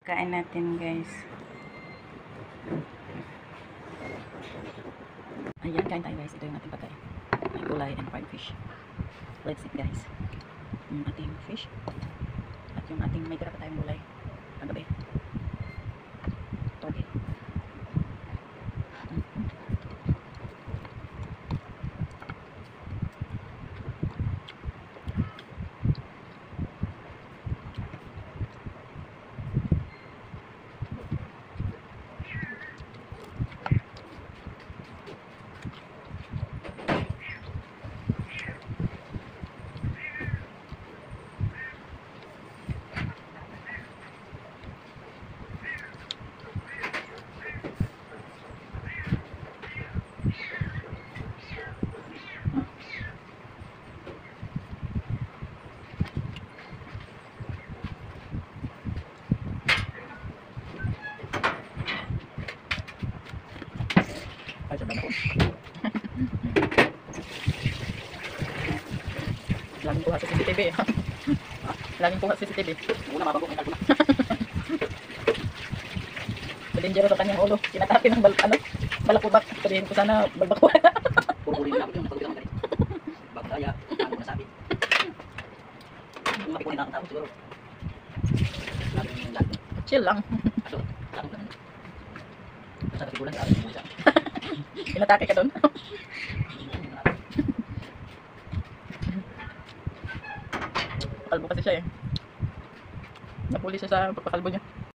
Kain natin, guys. Ayan, kain tayo, guys. Ito yung ating pagkain. May gulay and fried fish. Let's eat, guys. Yung ating fish. At yung ating may tira pa tayong gulay. Kagabi. Toge. Ay, sabi ko. Laging kuha sa CCTV. Laging kuha sa CCTV. Una mabago ng kalbuna. Malingero sa kanyang ulo. Kinatapin ng balakubak. Sabihin ko sana balbakwa. Pupulin na yung pagbilang ng bagaya. Ano nasabi? Makikunin na ang tao siguro. Chill lang. Aso, tao lang. Sa kasigulan, tao lang siya. Inatake ka doon. Kalbo kasi siya eh. Napuli siya sa pagpakalbo niya.